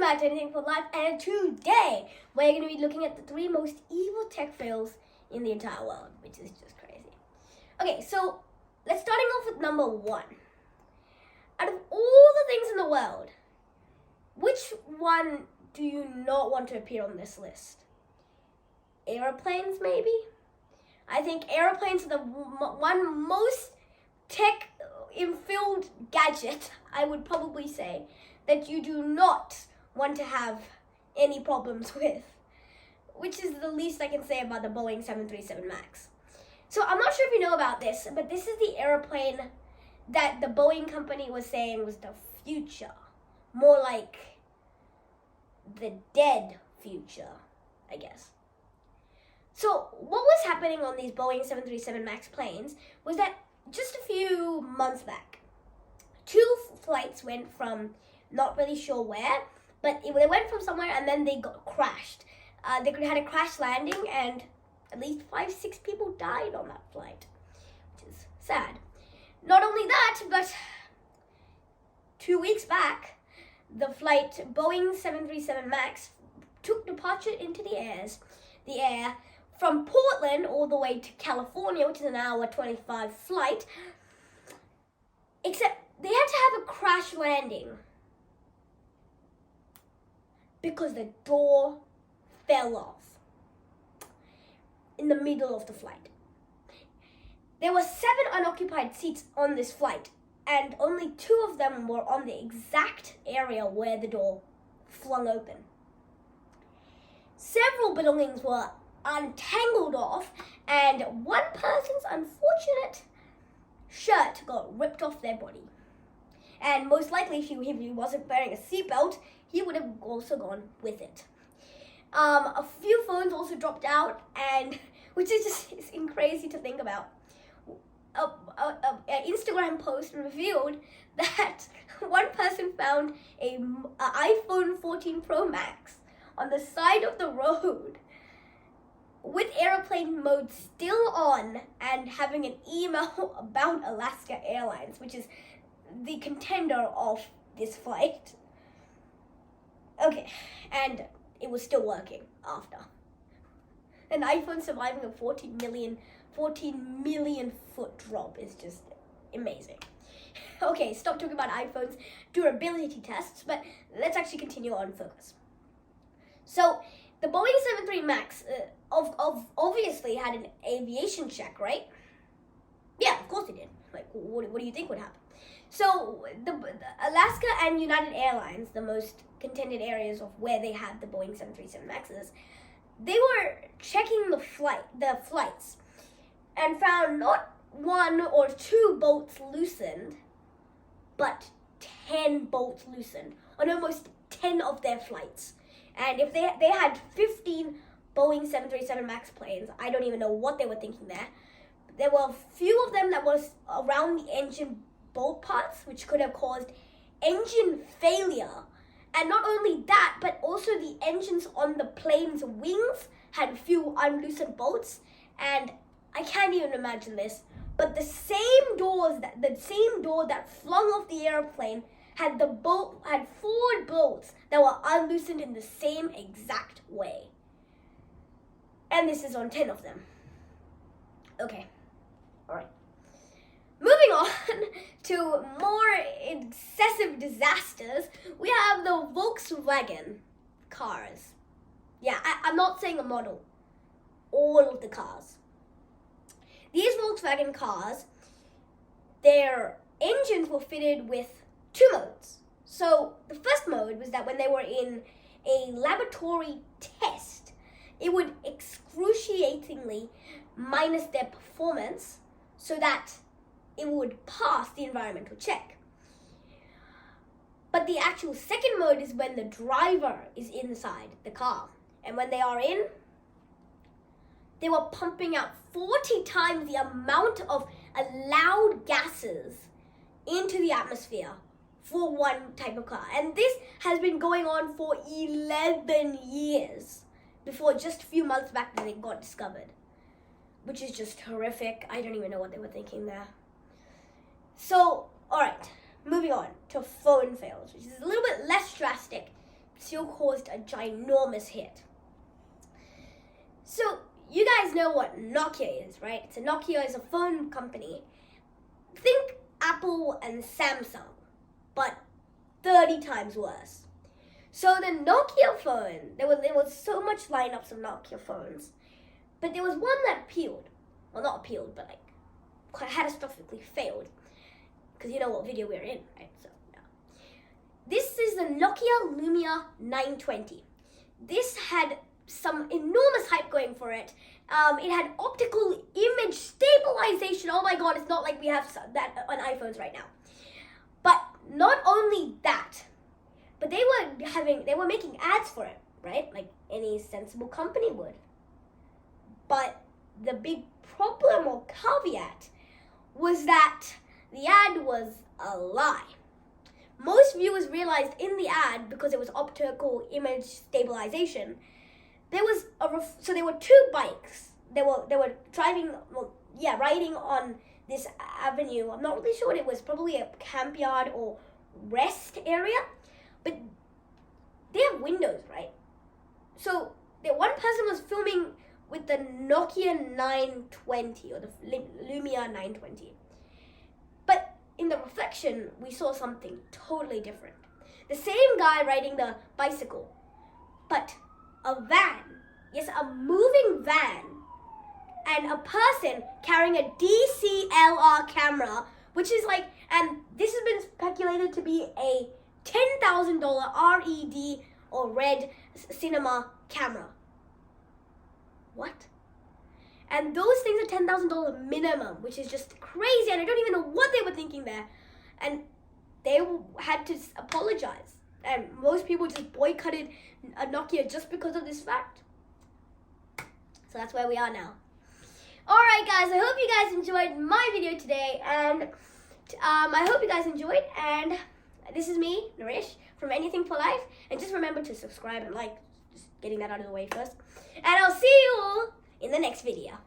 back to Anything for Life, and today we're going to be looking at the 3 most evil tech fails in the entire world, which is just crazy. Okay, so let's starting off with number 1. Out of all the things in the world, which one do you not want to appear on this list? Airplanes, maybe? I think airplanes are the one most tech-infilled gadget, I would probably say, that you do not want to have any problems with, which is the least I can say about the Boeing 737 MAX. So I'm not sure if you know about this, but this is the airplane that the Boeing company was saying was the future. More like the dead future, I guess. So what was happening on these Boeing 737 MAX planes was that just a few months back, 2 flights went from not really sure where, but they went from somewhere and then they got crashed. They had a crash landing and at least 5-6 people died on that flight, which is sad. Not only that, but 2 weeks back, the flight Boeing 737 MAX took departure into the air from Portland all the way to California, which is an hour 25 flight, except they had to have a crash landing because the door fell off in the middle of the flight. There were 7 unoccupied seats on this flight, and only 2 of them were on the exact area where the door flung open. Several belongings were untangled off, and one person's unfortunate shirt got ripped off their body. And most likely, if he wasn't wearing a seatbelt, he would have also gone with it. A few phones also dropped out, and which is just crazy to think about. An Instagram post revealed that one person found an iPhone 14 Pro Max on the side of the road with airplane mode still on and having an email about Alaska Airlines, which is the contender of this flight. Okay, and it was still working after. An iPhone surviving a 14 million foot drop is just amazing. Okay, stop talking about iPhones durability tests, but let's actually continue on focus. So the Boeing 737 MAX obviously had an aviation check, right? Yeah, of course it did. Like, what do you think would happen? So the Alaska and United Airlines, the most contended areas of where they had the Boeing 737 MAXs, they were checking the flights and found not 1 or 2 bolts loosened, but 10 bolts loosened on almost 10 of their flights. And if they had 15 Boeing 737 MAX planes, I don't even know what they were thinking there. There were a few of them that was around the engine bolt parts, which could have caused engine failure. And not only that, but also the engines on the plane's wings had a few unloosened bolts. And I can't even imagine this, but the same door that flung off the airplane had 4 bolts that were unloosened in the same exact way. And this is on 10 of them. Okay, all right. Moving on to more excessive disasters, we have the Volkswagen cars. Yeah, I'm not saying a model. All of the cars. These Volkswagen cars, their engines were fitted with 2 modes. So the first mode was that when they were in a laboratory test, it would excruciatingly minus their performance so that it would pass the environmental check. But the actual second mode is when the driver is inside the car. And when they are in, they were pumping out 40 times the amount of allowed gases into the atmosphere for one type of car. And this has been going on for 11 years before just a few months back when they got discovered, which is just horrific. I don't even know what they were thinking there. So, all right, moving on to phone fails, which is a little bit less drastic, still caused a ginormous hit. So you guys know what Nokia is, right? So Nokia is a phone company. Think Apple and Samsung, but 30 times worse. So the Nokia phone, there was so much lineups of Nokia phones, but there was one that appealed. Well, not appealed, but like quite catastrophically failed. Because you know what video we're in, right? So yeah. This is the Nokia Lumia 920. This had some enormous hype going for it. It had optical image stabilization. Oh my god, it's not like we have that on iPhones right now. But not only that, but they were making ads for it, right? Like any sensible company would. But the big problem or caveat was that the ad was a lie. Most viewers realized in the ad, because it was optical image stabilization, there were two bikes. They were riding on this avenue. I'm not really sure what it was. Probably a camp yard or rest area. But they have windows, right? So the one person was filming with the Nokia 920 or the Lumia 920. But in the reflection, we saw something totally different. The same guy riding the bicycle, but a van, yes, a moving van, and a person carrying a DSLR camera, which is like, and this has been speculated to be a $10,000 RED or red cinema camera. What? And those things are $10,000 minimum, which is just crazy, and I don't even know what they were thinking there. And they had to apologize, and most people just boycotted a Nokia just because of this fact. So that's where we are now. Alright guys, I hope you guys enjoyed my video today, and I hope you guys enjoyed, and this is me, Nirish, from Anything for Life, and just remember to subscribe and like, just getting that out of the way first. And I'll see you all in the next video.